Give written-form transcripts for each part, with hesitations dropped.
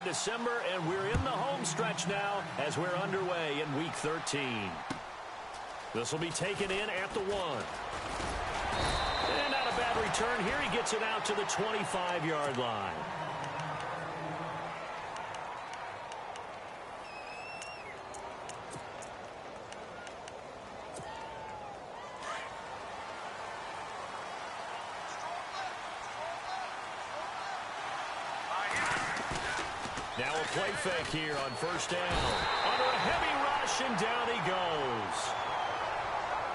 December, and we're in the home stretch now as we're underway in Week 13. This will be taken in at the 1. And not a bad return here. He gets it out to the 25-yard line. Now a play fake here on first down. Under a heavy rush, and down he goes.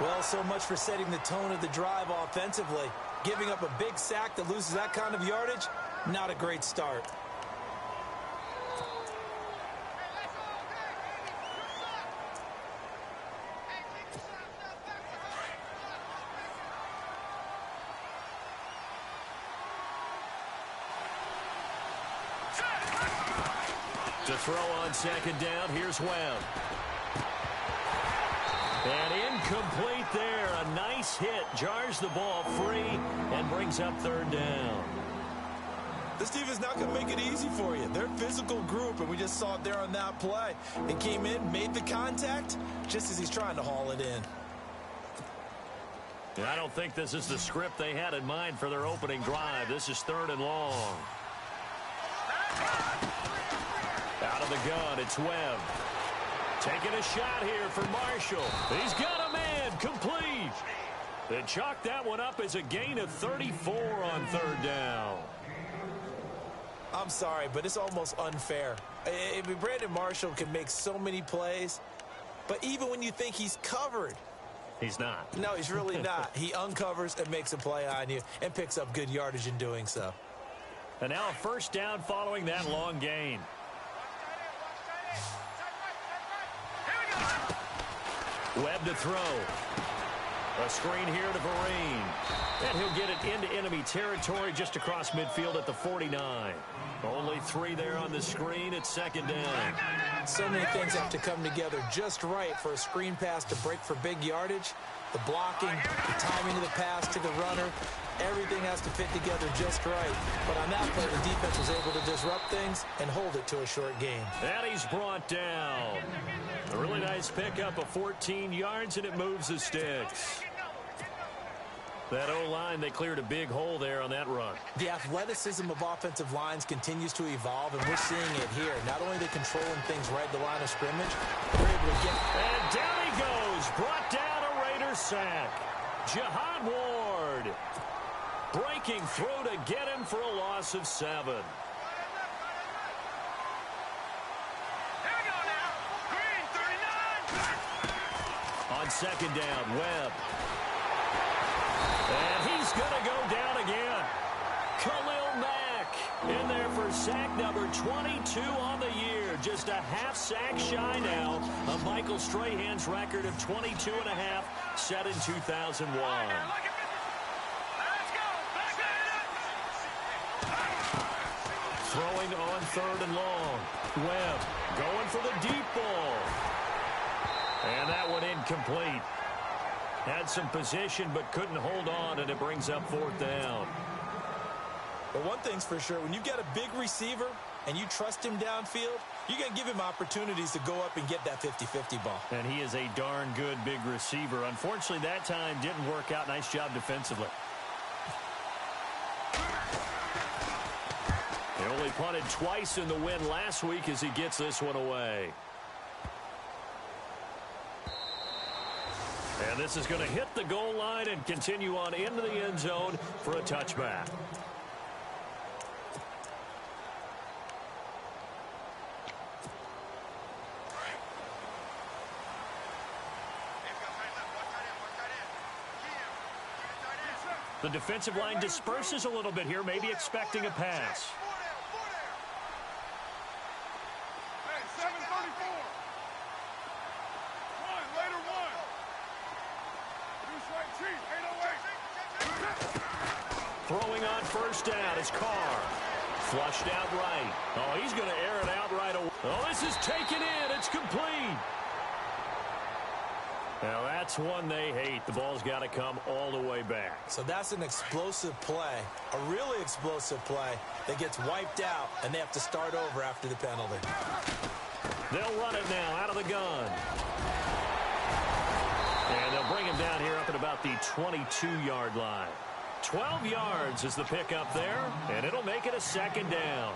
Well, so much for setting the tone of the drive offensively. Giving up a big sack that loses that kind of yardage, not a great start. To throw on second down, here's Webb. And incomplete there. A nice hit. Jars the ball free and brings up third down. This team is not going to make it easy for you. They're a physical group, and we just saw it there on that play. It came in, made the contact, just as he's trying to haul it in. And I don't think this is the script they had in mind for their opening drive. This is 3rd and long. Out of the gun, it's Webb. Taking a shot here for Marshall. He's got a man, complete. They chalk that one up as a gain of 34 on 3rd down. I'm sorry, but it's almost unfair. Brandon Marshall can make so many plays, but even when you think he's covered, he's not. No, he's really not. He uncovers and makes a play on you and picks up good yardage in doing so. And now a first down following that long gain. Webb to throw. A screen here to Vereen. And he'll get it into enemy territory just across midfield at the 49. Only 3 there on the screen. It's 2nd down. So many things have to come together just right for a screen pass to break for big yardage. The blocking, the timing of the pass to the runner, everything has to fit together just right. But on that play, the defense was able to disrupt things and hold it to a short gain. And he's brought down. A really nice pickup of 14 yards, and it moves the sticks. That O-line, they cleared a big hole there on that run. The athleticism of offensive lines continues to evolve, and we're seeing it here. Not only are they controlling things right at the line of scrimmage, they're able to get... And down he goes. Brought down a Raider sack. Jihad Ward breaking through to get him for a loss of 7. On 2nd down, Webb. And he's going to go down again. Khalil Mack in there for sack number 22 on the year. Just a half sack shy now of Michael Strahan's record of 22 and a half set in 2001. Throwing on 3rd and long. Webb going for the deep ball. And that one incomplete. Had some position but couldn't hold on, and it brings up 4th down. But one thing's for sure, when you've got a big receiver and you trust him downfield, you're going to give him opportunities to go up and get that 50-50 ball. And he is a darn good big receiver. Unfortunately, that time didn't work out. Nice job defensively. He only punted twice in the win last week as he gets this one away. And this is going to hit the goal line and continue on into the end zone for a touchback. The defensive line disperses a little bit here, maybe expecting a pass. Throwing on first down is Carr. Flushed out right. Oh, he's going to air it out right away. Oh, this is taken in. It's complete. Now, that's one they hate. The ball's got to come all the way back. So that's an explosive play, a really explosive play that gets wiped out, and they have to start over after the penalty. They'll run it now out of the gun. And they'll bring him down here up at about the 22-yard line. 12 yards is the pickup there, and it'll make it a second down.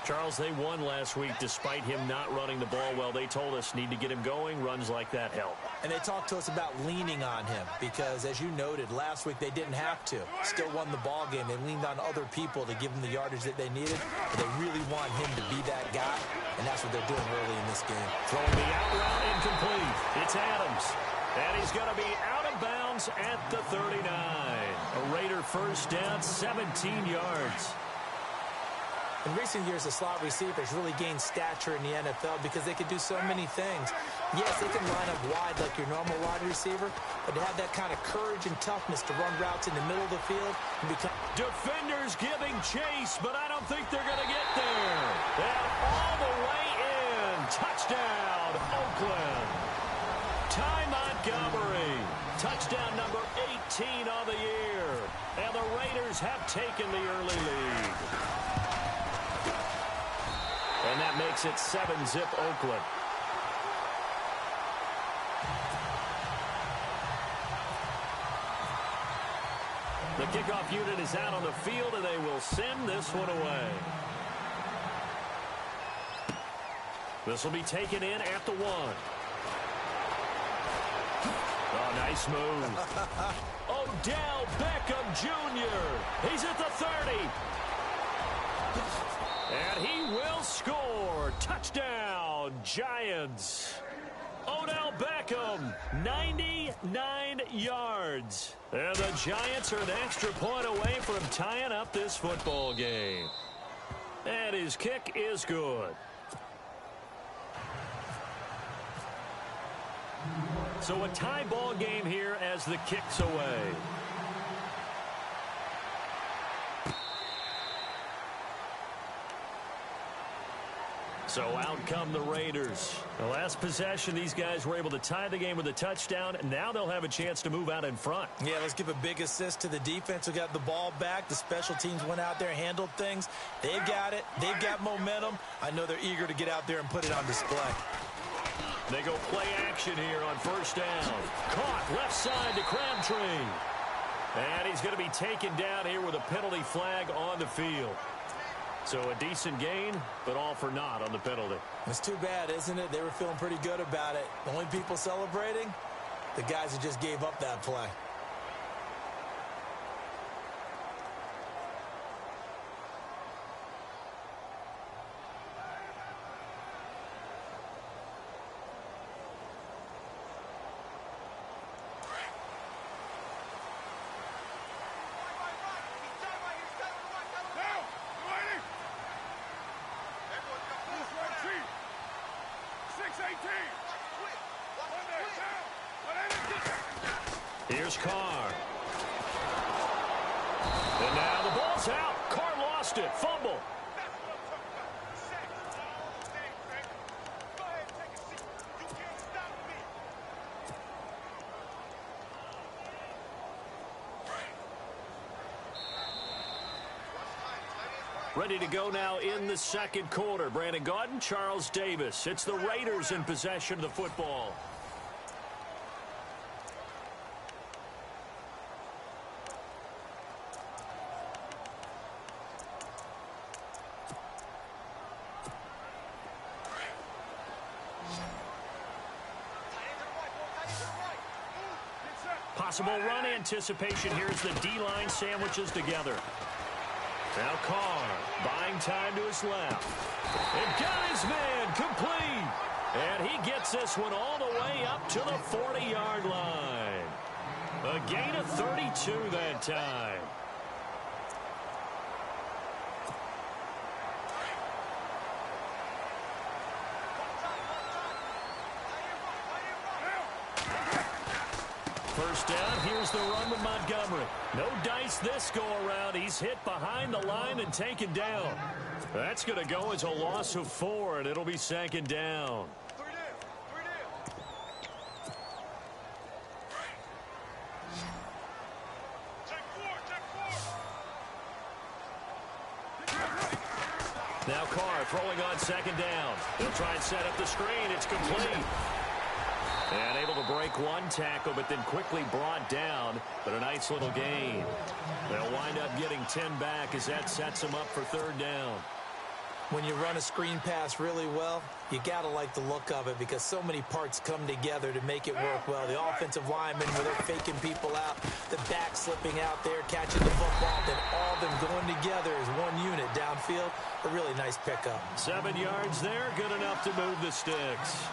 Charles, they won last week despite him not running the ball well. They told us need to get him going. Runs like that help. And they talked to us about leaning on him because, as you noted, last week they didn't have to. Still won the ball game. They leaned on other people to give them the yardage that they needed. But they really want him to be that guy, and that's what they're doing early in this game. Throwing the out route incomplete. It's Adams. And he's going to be out of bounds at the 39. A Raider first down, 17 yards. In recent years, the slot receivers really gained stature in the NFL because they could do so many things. Yes, they can line up wide like your normal wide receiver, but to have that kind of courage and toughness to run routes in the middle of the field and become... Defenders giving chase, but I don't think they're going to get there. And all the way in. Touchdown, Oakland. Ty Montgomery. Touchdown number 18 on the year. And the Raiders have taken the early lead. And that makes it 7-zip Oakland. The kickoff unit is out on the field, and they will send this one away. This will be taken in at the 1. Oh, nice move. Odell Beckham Jr. He's at the 30. And he will score. Touchdown, Giants. Odell Beckham, 99 yards. And the Giants are an extra point away from tying up this football game. And his kick is good. So a tie ball game here as the kick's away. So out come the Raiders. The last possession, these guys were able to tie the game with a touchdown. Now they'll have a chance to move out in front. Yeah, let's give a big assist to the defense who got the ball back. The special teams went out there, handled things. They've got it. They've got momentum. I know they're eager to get out there and put it on display. They go play action here on first down. Caught left side to Crabtree. And he's going to be taken down here with a penalty flag on the field. So a decent gain, but all for naught on the penalty. It's too bad, isn't it? They were feeling pretty good about it. The only people celebrating, the guys who just gave up that play. Here's Carr. And now the ball's out. Carr lost it. Fumble. Ready to go now in the second quarter. Brandon Gaudin, Charles Davis. It's the Raiders in possession of the football. Possible run anticipation. Here's the D-line sandwiches together. Now Carr buying time to his left. And got his man complete. And he gets this one all the way up to the 40-yard line. A gain of 32 that time. First down, here's the run with Montgomery. No dice this go-around. He's hit behind the line and taken down. That's going to go as a loss of 4, and it'll be second down. throwing on second down. He'll try and set up the screen. It's complete. And able to break one tackle, but then quickly brought down. But a nice little gain. They'll wind up getting 10 back as that sets them up for third down. When you run a screen pass really well, you got to like the look of it because so many parts come together to make it work well. The offensive linemen, where they're faking people out, the back slipping out there, catching the football, then all of them going together as one unit downfield. A really nice pickup. 7 yards there, good enough to move the sticks.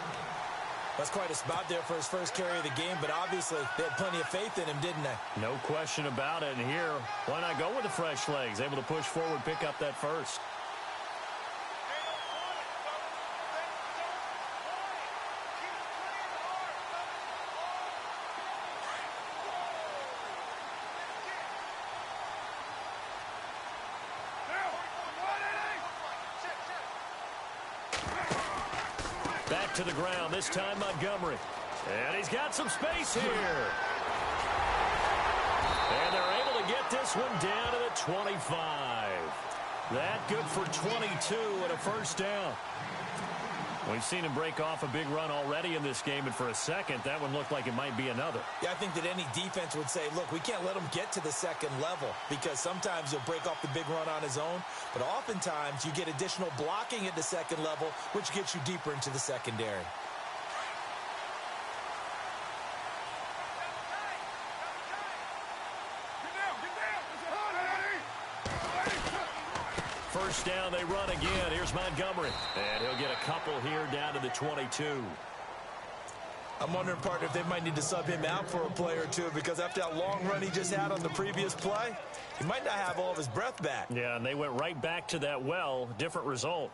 That's quite a spot there for his first carry of the game, but obviously they had plenty of faith in him, didn't they? No question about it. And here, why not go with the fresh legs? Able to push forward, pick up that first. Back to the ground, this time Montgomery. And he's got some space here. And they're able to get this one down to the 25. That good for 22 and a first down. We've seen him break off a big run already in this game, and for a second, that one looked like it might be another. Yeah, I think that any defense would say, look, we can't let him get to the second level because sometimes he'll break off the big run on his own, but oftentimes you get additional blocking at the second level, which gets you deeper into the secondary. First down, they run again. Here's Montgomery. And he'll get a couple here down to the 22. I'm wondering, partner, if they might need to sub him out for a play or two because after that long run he just had on the previous play, he might not have all of his breath back. Yeah, and they went right back to that well. Different result.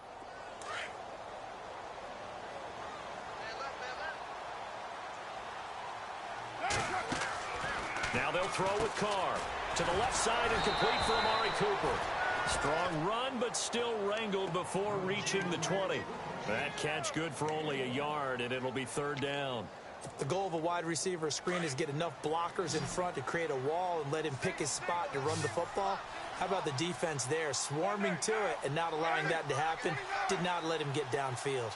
Now they'll throw with Carr. To the left side and complete for Amari Cooper. Strong run, but still wrangled before reaching the 20. That catch good for only a yard, and it'll be third down. The goal of a wide receiver screen is get enough blockers in front to create a wall and let him pick his spot to run the football. How about the defense there, swarming to it and not allowing that to happen? Did not let him get downfield.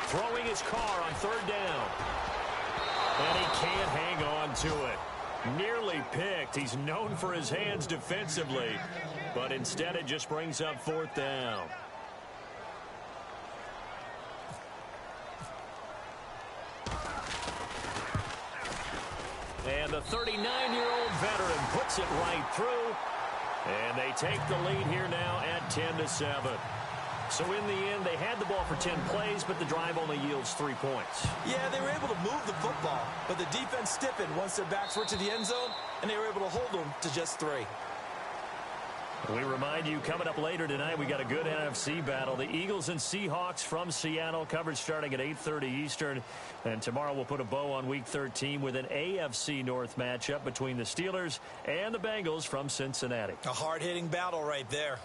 Throwing his Carr on third down. And he can't hang on to it. Nearly picked. He's known for his hands defensively, but instead it just brings up fourth down. And the 39-year-old veteran puts it right through, and they take the lead here now at 10-7. So in the end, they had the ball for 10 plays, but the drive only yields 3 points. Yeah, they were able to move the football, but the defense stiffened once their backs were to the end zone, and they were able to hold them to just 3. We remind you, coming up later tonight, we got a good NFC battle. The Eagles and Seahawks from Seattle, coverage starting at 8:30 Eastern. And tomorrow we'll put a bow on Week 13 with an AFC North matchup between the Steelers and the Bengals from Cincinnati. A hard-hitting battle right there.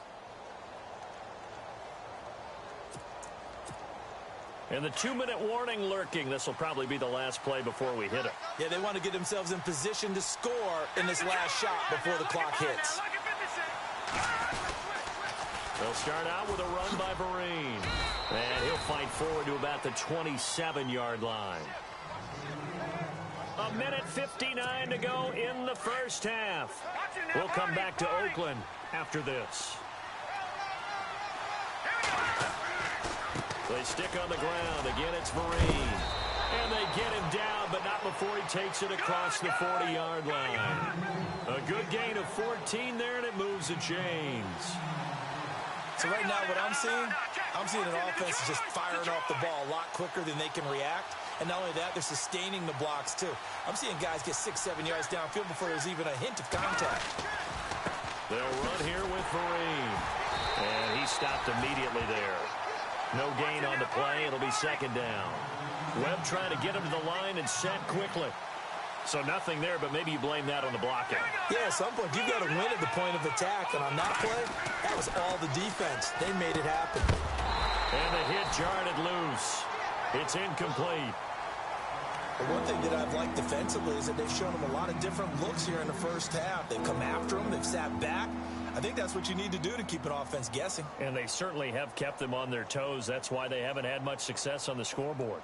And the 2-minute warning lurking. This will probably be the last play before we hit it. Yeah, they want to get themselves in position to score in this last shot before the clock hits. They'll start out with a run by Vereen. And he'll fight forward to about the 27-yard line. 1:59 to go in the first half. We'll come back to Oakland after this. They stick on the ground. Again, it's Vereen. And they get him down, but not before he takes it across the 40-yard line. A good gain of 14 there, and it moves the chains. So right now what I'm seeing an offense just firing off the ball a lot quicker than they can react. And not only that, they're sustaining the blocks, too. I'm seeing guys get 6-7 yards downfield before there's even a hint of contact. They'll run here with Vereen. And he stopped immediately there. No gain on the play. It'll be second down. Webb trying to get him to the line and set quickly. So nothing there, but maybe you blame that on the blocking. Yeah, at some point, you've got to win at the point of attack. And on that play, that was all the defense. They made it happen. And the hit jarred it loose. It's incomplete. But one thing that I've liked defensively is that they've shown them a lot of different looks here in the first half. They've come after them. They've sat back. I think that's what you need to do to keep an offense guessing. And they certainly have kept them on their toes. That's why they haven't had much success on the scoreboard.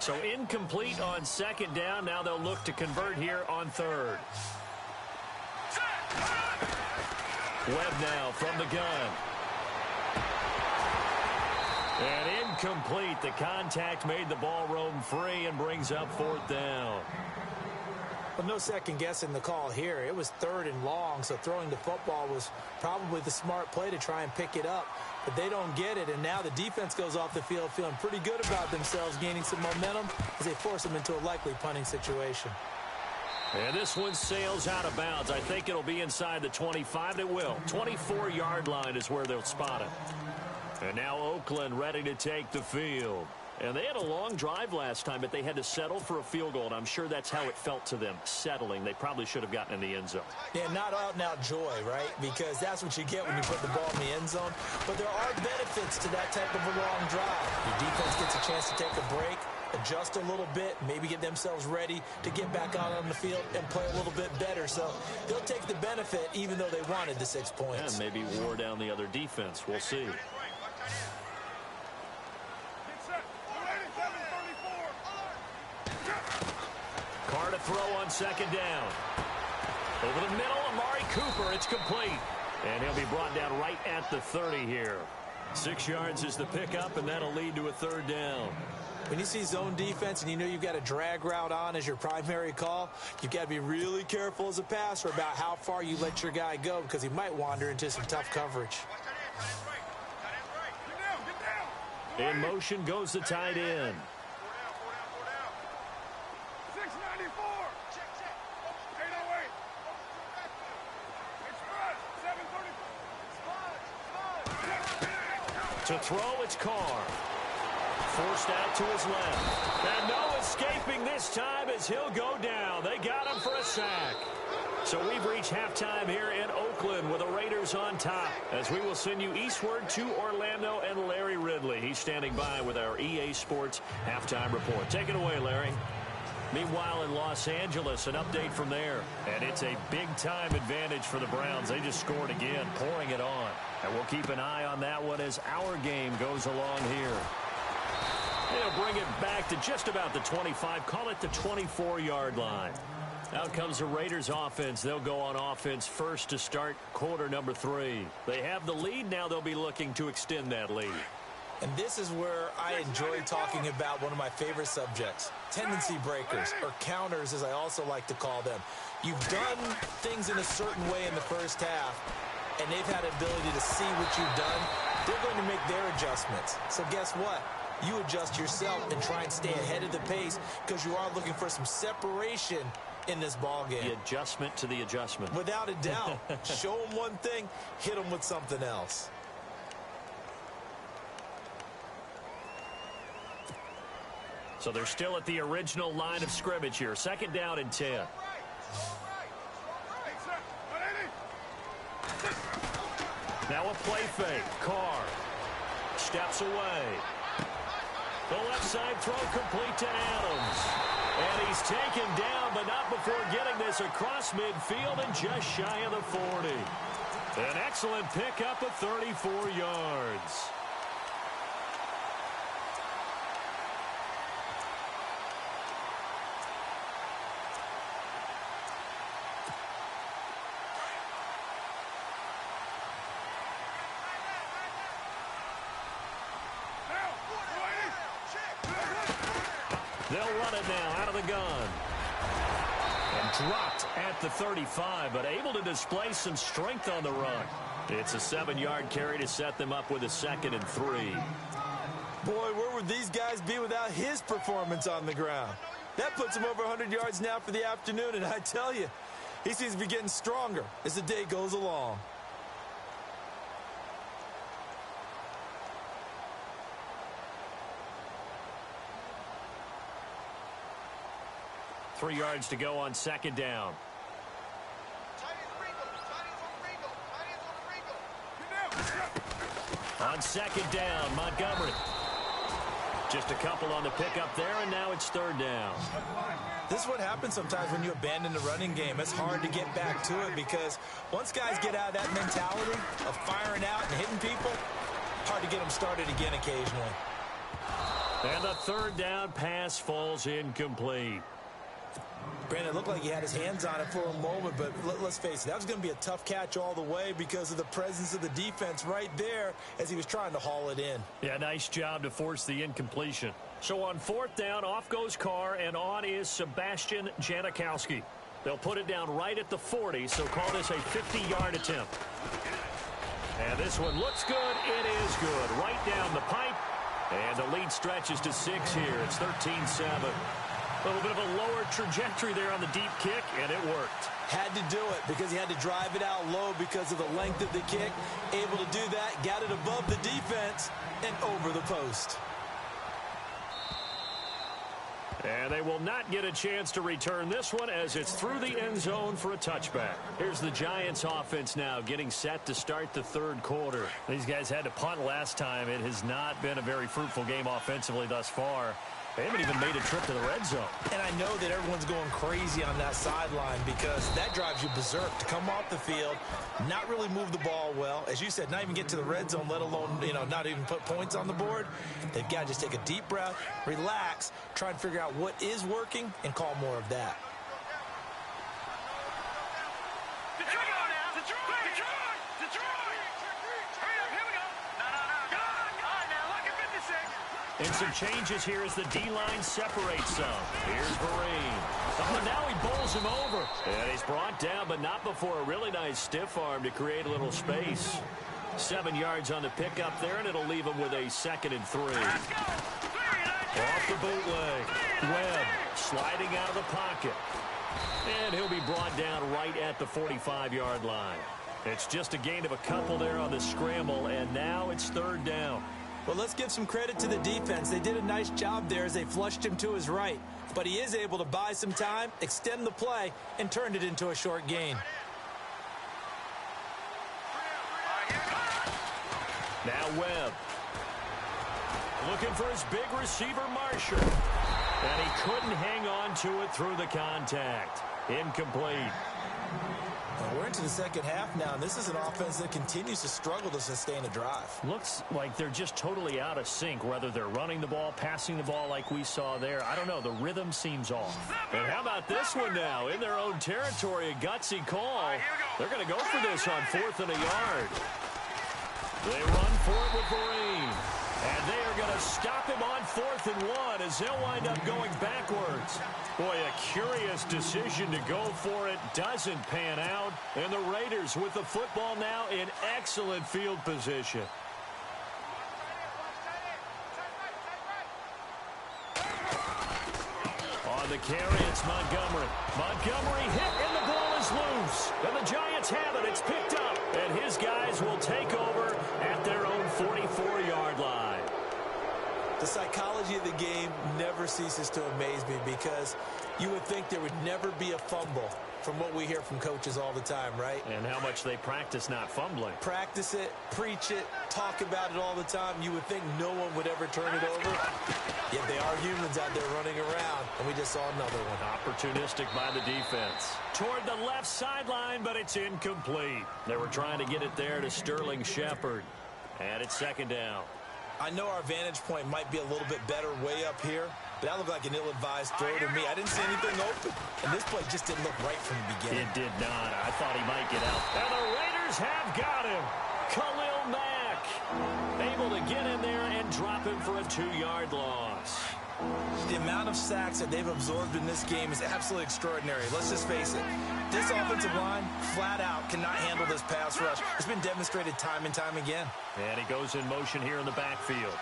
So incomplete on second down. Now they'll look to convert here on third. Webb now from the gun. And incomplete. The contact made the ball roam free and brings up fourth down. Well, no second guessing the call here. It was third and long, so throwing the football was probably the smart play to try and pick it up. But they don't get it, and now the defense goes off the field feeling pretty good about themselves, gaining some momentum as they force them into a likely punting situation. And this one sails out of bounds. I think it'll be inside the 25, and it will. 24-yard line is where they'll spot it. And now Oakland ready to take the field. And they had a long drive last time, but they had to settle for a field goal, and I'm sure that's how it felt to them, settling. They probably should have gotten in the end zone. Yeah, not out-and-out joy, right? Because that's what you get when you put the ball in the end zone. But there are benefits to that type of a long drive. Your defense gets a chance to take a break, adjust a little bit, maybe get themselves ready to get back out on the field and play a little bit better. So they'll take the benefit even though they wanted the 6 points. And maybe wore down the other defense. We'll see. Carr to throw on second down. Over the middle, Amari Cooper. It's complete. And he'll be brought down right at the 30 here. 6 yards is the pickup, and that'll lead to a third down. When you see zone defense and you know you've got a drag route on as your primary call, you've got to be really careful as a passer about how far you let your guy go because he might wander into some tough coverage. In motion goes the tight end. To throw, it's Carr. Forced out to his left. And no escaping this time as he'll go down. They got him for a sack. So we've reached halftime here in Oakland with the Raiders on top, as we will send you eastward to Orlando and Larry Ridley. He's standing by with our EA Sports halftime report. Take it away, Larry. Meanwhile, in Los Angeles, an update from there. And it's a big-time advantage for the Browns. They just scored again, pouring it on. And we'll keep an eye on that one as our game goes along here. They'll bring it back to just about the 25. Call it the 24-yard line. Out comes the Raiders offense. They'll go on offense first to start quarter number 3. They have the lead. Now they'll be looking to extend that lead. And this is where I enjoy talking about one of my favorite subjects, tendency breakers, or counters as I also like to call them. You've done things in a certain way in the first half, and they've had the ability to see what you've done. They're going to make their adjustments. So guess what? You adjust yourself and try and stay ahead of the pace because you are looking for some separation in this ball game. The adjustment to the adjustment. Without a doubt. Show them one thing, hit them with something else. So they're still at the original line of scrimmage here. Second down and 10. Now a play fake. Carr steps away. The left side throw complete to Adams. And he's taken down, but not before getting this across midfield and just shy of the 40. An excellent pickup of 34 yards. They'll run it now out of the gun. And dropped at the 35, but able to display some strength on the run. It's a 7-yard carry to set them up with a 2nd and 3. Boy, where would these guys be without his performance on the ground? That puts him over 100 yards now for the afternoon, and I tell you, he seems to be getting stronger as the day goes along. Three yards to go on second down. On second down, Montgomery. Just a couple on the pickup there, and now it's third down. This is what happens sometimes when you abandon the running game. It's hard to get back to it because once guys get out of that mentality of firing out and hitting people, hard to get them started again occasionally. And the third down pass falls incomplete. Brandon, it looked like he had his hands on it for a moment, but let's face it, that was going to be a tough catch all the way because of the presence of the defense right there as he was trying to haul it in. Yeah, nice job to force the incompletion. So on fourth down, off goes Carr, and on is Sebastian Janikowski. They'll put it down right at the 40, so call this a 50-yard attempt. And this one looks good. It is good. Right down the pipe. And the lead stretches to 6 here. It's 13-7. A little bit of a lower trajectory there on the deep kick, and it worked. Had to do it because he had to drive it out low because of the length of the kick. Able to do that, got it above the defense and over the post. And they will not get a chance to return this one as it's through the end zone for a touchback. Here's the Giants offense now getting set to start the third quarter. These guys had to punt last time. It has not been a very fruitful game offensively thus far. They haven't even made a trip to the red zone. And I know that everyone's going crazy on that sideline because that drives you berserk to come off the field, not really move the ball well. As you said, not even get to the red zone, let alone, not even put points on the board. They've got to just take a deep breath, relax, try and figure out what is working, and call more of that. And some changes here as the D-line separates some. Here's Vereen. Oh, now he bowls him over. And he's brought down, but not before a really nice stiff arm to create a little space. 7 yards on the pickup there, and it'll leave him with a 2nd and 3. Off the bootleg. Webb sliding out of the pocket. And he'll be brought down right at the 45-yard line. It's just a gain of a couple there on the scramble, and now it's third down. Well, let's give some credit to the defense. They did a nice job there as they flushed him to his right. But he is able to buy some time, extend the play, and turn it into a short gain. Now Webb. Looking for his big receiver, Marshall. And he couldn't hang on to it through the contact. Incomplete. Well, we're into the second half now, and this is an offense that continues to struggle to sustain a drive. Looks like they're just totally out of sync, whether they're running the ball, passing the ball like we saw there. I don't know. The rhythm seems off. And how about this one now? In their own territory, a gutsy call. They're going to go for this on 4th and a yard. They run for it with Vereen. And they are going to stop him on 4th and 1 as they'll wind up going backwards. Boy, a curious decision to go for it. Doesn't pan out. And the Raiders with the football now in excellent field position. On the carry, it's Montgomery. Montgomery hit, and the ball is loose. And the Giants have it. It's picked up. And his guys will take over at their own 44-yard line. The psychology of the game never ceases to amaze me because you would think there would never be a fumble from what we hear from coaches all the time, right? And how much they practice not fumbling. Practice it, preach it, talk about it all the time. You would think no one would ever turn it over. Yet they are humans out there running around, and we just saw another one. Opportunistic by the defense. Toward the left sideline, but it's incomplete. They were trying to get it there to Sterling Shepard. And it's 2nd down. I know our vantage point might be a little bit better way up here, but that looked like an ill-advised throw to me. I didn't see anything open, and this play just didn't look right from the beginning. It did not. I thought he might get out. And the Raiders have got him. Khalil Mack able to get in there and drop him for a 2-yard loss. The amount of sacks that they've absorbed in this game is absolutely extraordinary. Let's just face it. This offensive line, flat out, cannot handle this pass rush. It's been demonstrated time and time again. And he goes in motion here in the backfield.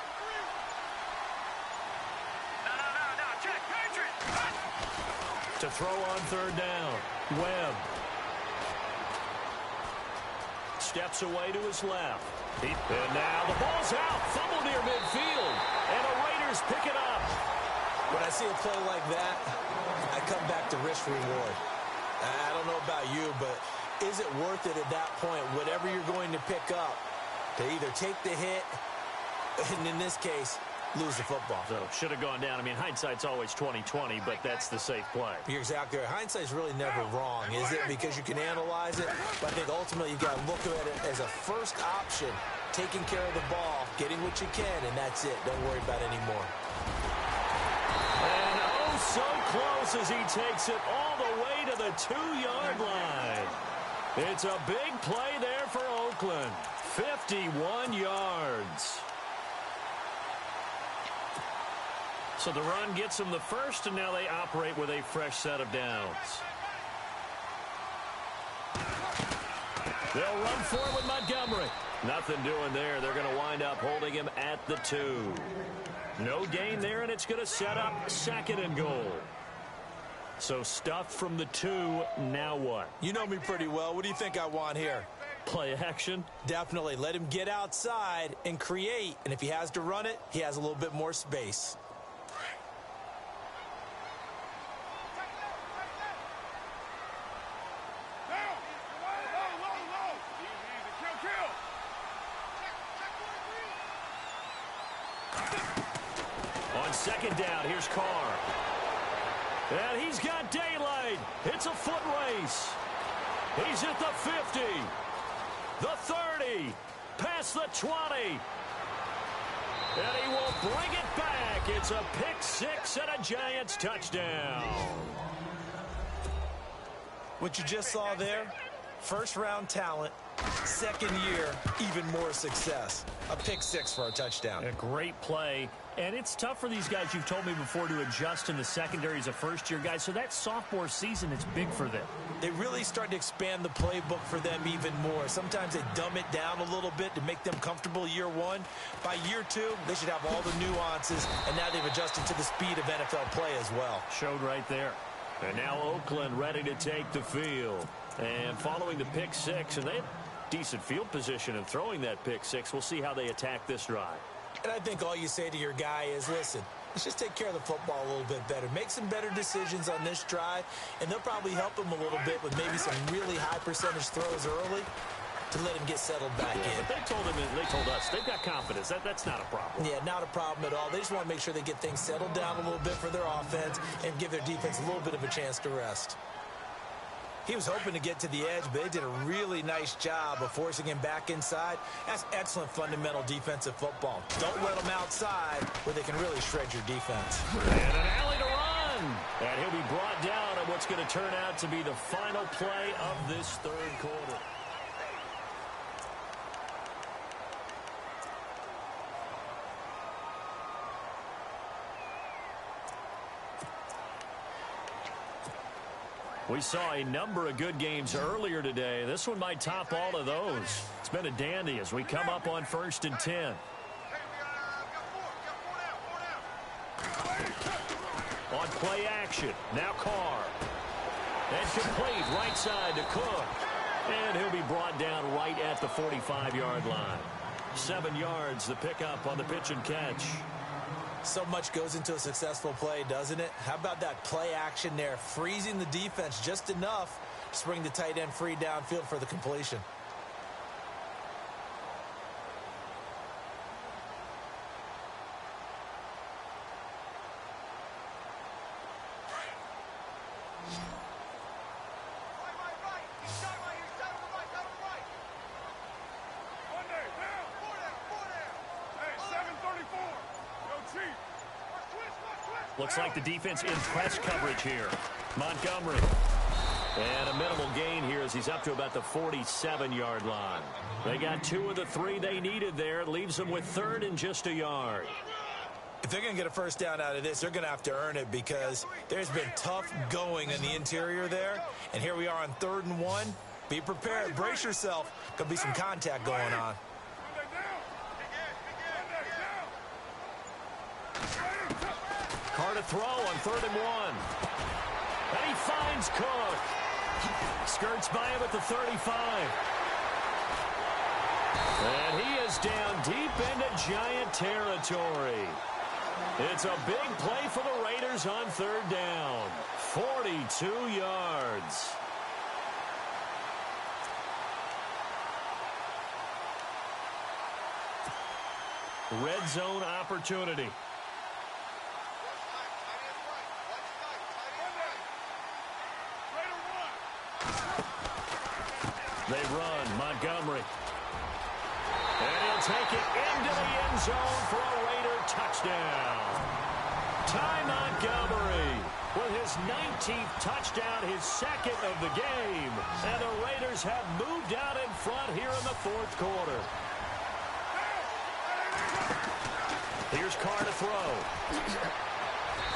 To throw on 3rd down. Webb. Steps away to his left. And now the ball's out. Fumble near midfield. And the Raiders pick it up. When I see a play like that, I come back to risk reward. I don't know about you, but is it worth it at that point, whatever you're going to pick up, to either take the hit, and in this case, lose the football. So should have gone down. I mean, hindsight's always 20/20, but that's the safe play. You're exactly right. Hindsight's really never wrong, is it? Because you can analyze it, but I think ultimately you've got to look at it as a first option, taking care of the ball, getting what you can, and that's it. Don't worry about it anymore. And oh, so close as he takes it all the way to the 2-yard line. It's a big play there for Oakland. 51 yards. So the run gets them the first, and now they operate with a fresh set of downs. They'll run for it with Montgomery. Nothing doing there. They're going to wind up holding him at the 2. No gain there, and it's going to set up 2nd and goal. So stuff from the 2. Now what? You know me pretty well. What do you think I want here? Play action? Definitely. Let him get outside and create. And if he has to run it, he has a little bit more space. On 2nd down, here's Carr. And he's got daylight. It's a foot race. He's at the 50, the 30, past the 20. And he will bring it back. It's a pick-6 and a Giants touchdown. What you just saw there, first-round talent, 2nd year, even more success. A pick-6 for a touchdown. A great play. And it's tough for these guys, you've told me before, to adjust in the secondary as a first-year guy. So that sophomore season is big for them. They really start to expand the playbook for them even more. Sometimes they dumb it down a little bit to make them comfortable year 1. By year 2, they should have all the nuances, and now they've adjusted to the speed of NFL play as well. Showed right there. And now Oakland ready to take the field. And following the pick-6, and they have decent field position in throwing that pick-6. We'll see how they attack this drive. And I think all you say to your guy is, listen, let's just take care of the football a little bit better. Make some better decisions on this drive, and they'll probably help him a little bit with maybe some really high percentage throws early to let him get settled back in. But they told us, they've got confidence. That's not a problem. Yeah, not a problem at all. They just want to make sure they get things settled down a little bit for their offense and give their defense a little bit of a chance to rest. He was hoping to get to the edge, but they did a really nice job of forcing him back inside. That's excellent fundamental defensive football. Don't let them outside where they can really shred your defense. And an alley to run. And he'll be brought down on what's going to turn out to be the final play of this 3rd quarter. We saw a number of good games earlier today. This one might top all of those. It's been a dandy as we come up on 1st and 10. On play action, now Carr. And complete right side to Cook. And he'll be brought down right at the 45-yard line. 7 yards, the pickup on the pitch and catch. So much goes into a successful play, doesn't it? How about that play action there, freezing the defense just enough to bring the tight end free downfield for the completion. Looks like the defense in press coverage here. Montgomery. And a minimal gain here as he's up to about the 47-yard line. They got 2 of the 3 they needed there. It leaves them with 3rd and just a yard. If they're going to get a first down out of this, they're going to have to earn it because there's been tough going in the interior there. And here we are on 3rd and 1. Be prepared. Brace yourself. Going to be some contact going on. Carr to throw on 3rd and 1. And he finds Cook. Skirts by him at the 35. And he is down deep into Giant territory. It's a big play for the Raiders on 3rd down. 42 yards. Red zone opportunity. They run. Montgomery. And he'll take it into the end zone for a Raider touchdown. Ty Montgomery with his 19th touchdown, his second of the game. And the Raiders have moved out in front here in the fourth quarter. Here's Carr to throw.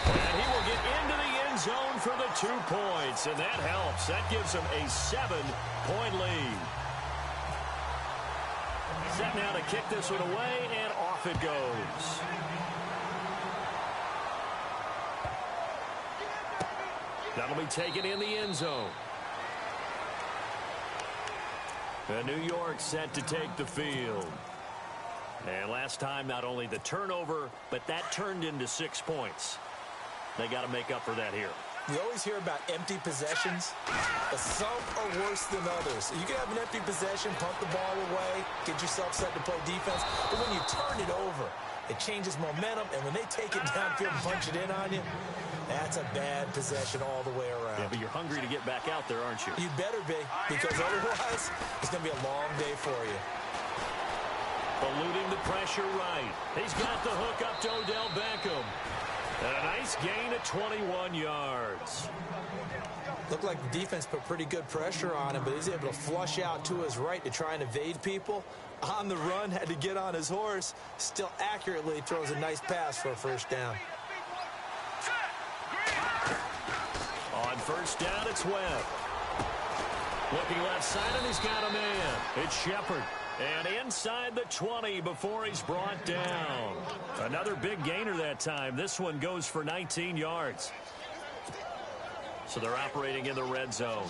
And he will get into the end zone for the 2 points. And that helps. That gives him a 7-point lead. Set now to kick this one away, and off it goes. That'll be taken in the end zone. And New York set to take the field. And last time, not only the turnover, but that turned into 6 points. They got to make up for that here. We always hear about empty possessions, but some are worse than others. You can have an empty possession, pump the ball away, get yourself set to play defense, but when you turn it over, it changes momentum, and when they take it downfield and punch it in on you, that's a bad possession all the way around. Yeah, but you're hungry to get back out there, aren't you? You better be, because otherwise, it's going to be a long day for you. Eluding the pressure right. He's got the hook up to Odell Beckham. And a nice gain of 21 yards. Looked like the defense put pretty good pressure on him, but he's able to flush out to his right to try and evade people. On the run, had to get on his horse. Still accurately throws a nice pass for a first down. On first down, it's Webb. Looking left side, and he's got a man. It's Shepard. And inside the 20 before he's brought down. Another big gainer that time. This one goes for 19 yards. So they're operating in the red zone.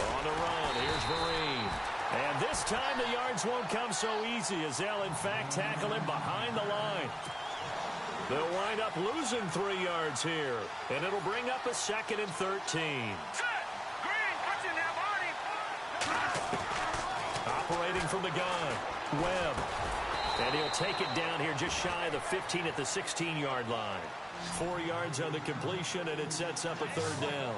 On the run, here's Marine. And this time the yards won't come so easy as they'll, in fact, tackle him behind the line. They'll wind up losing 3 yards here, and it'll bring up a 2nd and 13. Operating from the gun, Webb. And he'll take it down here just shy of the 15 at the 16-yard line. 4 yards on the completion, and it sets up a third down.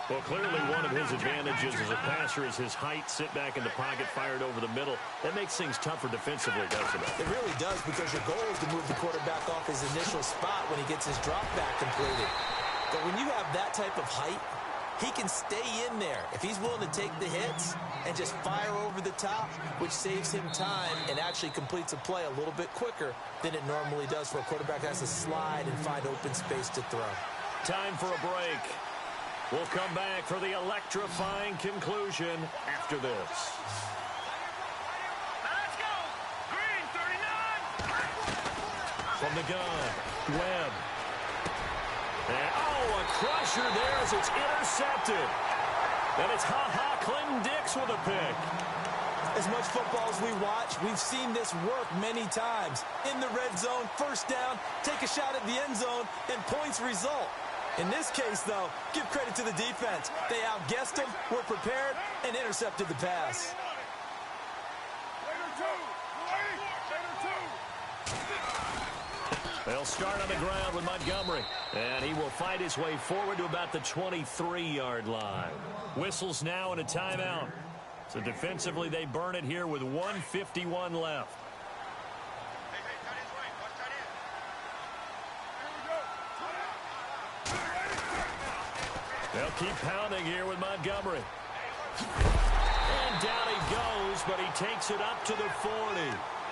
Well, clearly one of his advantages as a passer is his height, sit back in the pocket, fired over the middle. That makes things tougher defensively, doesn't it? It really does, because your goal is to move the quarterback off his initial spot when he gets his drop back completed. But when you have that type of height, he can stay in there if he's willing to take the hits and just fire over the top, which saves him time and actually completes a play a little bit quicker than it normally does for a quarterback that has to slide and find open space to throw. Time for a break. We'll come back for the electrifying conclusion after this. Let's go! Green, 39! From the gun, Webb. And, a crusher there as it's intercepted. And it's Clinton Dix with a pick. As much football as we watch, we've seen this work many times. In the red zone, first down, take a shot at the end zone, and points result. In this case, though, give credit to the defense. They outguessed him, were prepared, and intercepted the pass. They'll start on the ground with Montgomery. And he will fight his way forward to about the 23-yard line. Whistles now and a timeout. So defensively, they burn it here with 1:51 left. They'll keep pounding here with Montgomery. And down he goes, but he takes it up to the 40.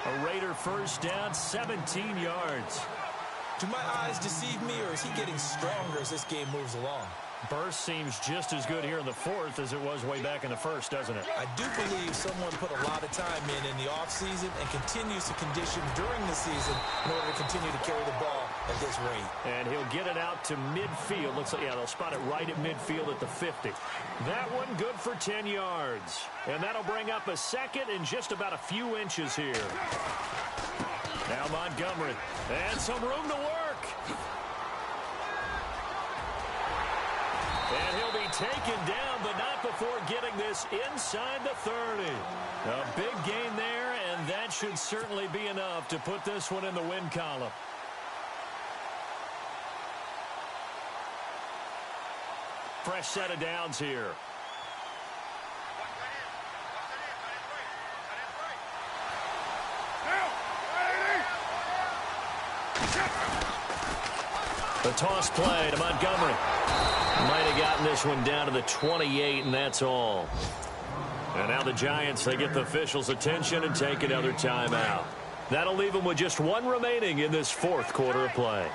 A Raider first down, 17 yards. Do my eyes deceive me, or is he getting stronger as this game moves along? Burst seems just as good here in the fourth as it was way back in the first, doesn't it? I do believe someone put a lot of time in the offseason and continues to condition during the season in order to continue to carry the ball at this rate. And he'll get it out to midfield. Looks like, yeah, they'll spot it right at midfield at the 50. That one good for 10 yards. And that'll bring up a second and just about a few inches here. Now Montgomery. And some room to work. And he'll be taken down, but not before getting this inside the 30. A big gain there, and that should certainly be enough to put this one in the win column. Fresh set of downs here. The toss play to Montgomery. Might have gotten this one down to the 28, and that's all. And now the Giants, they get the officials' attention and take another timeout. That'll leave them with just one remaining in this fourth quarter of play.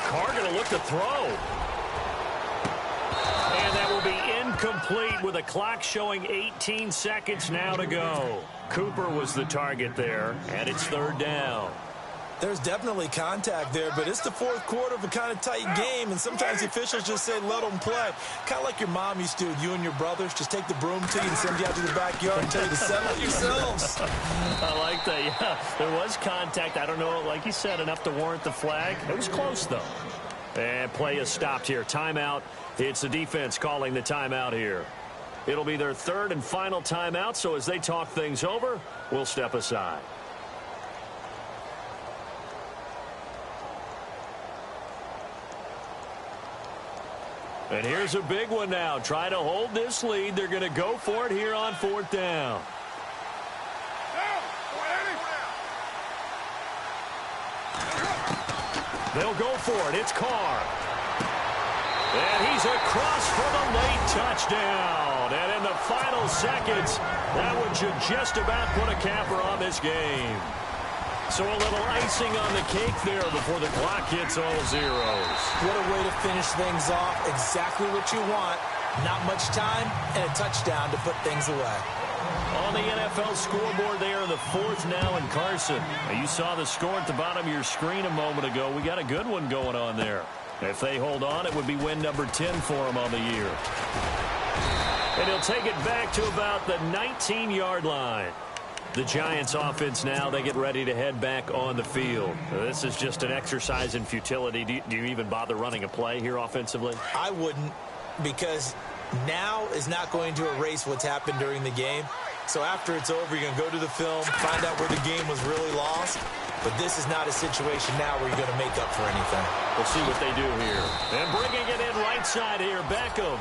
Carr going to look to throw. And that will be incomplete with a clock showing 18 seconds now to go. Cooper was the target there, and it's third down. There's definitely contact there, but it's the fourth quarter of a kind of tight game, and sometimes the officials just say, let them play. Kind of like your mom used to, you and your brothers, just take the broom to you and send you out to the backyard and tell you to settle it yourselves. I like that, yeah. There was contact. I don't know, like you said, enough to warrant the flag. It was close, though. And play is stopped here. Timeout. It's the defense calling the timeout here. It'll be their third and final timeout, so as they talk things over, we'll step aside. And here's a big one now. Try to hold this lead. They're going to go for it here on fourth down. They'll go for it. It's Carr. And he's across for the late touchdown. And in the final seconds, that one should just about put a capper on this game. So a little icing on the cake there before the clock hits all zeros. What a way to finish things off. Exactly what you want. Not much time and a touchdown to put things away. On the NFL scoreboard there in the fourth now in Carson. Now you saw the score at the bottom of your screen a moment ago. We got a good one going on there. If they hold on, it would be win number 10 for them on the year. And he'll take it back to about the 19-yard line. The Giants offense now, they get ready to head back on the field. This is just an exercise in futility. Do you even bother running a play here offensively? I wouldn't, because now is not going to erase what's happened during the game. So after it's over, you're going to go to the film, find out where the game was really lost. But this is not a situation now where you're going to make up for anything. We'll see what they do here. And bringing it in right side here, Beckham.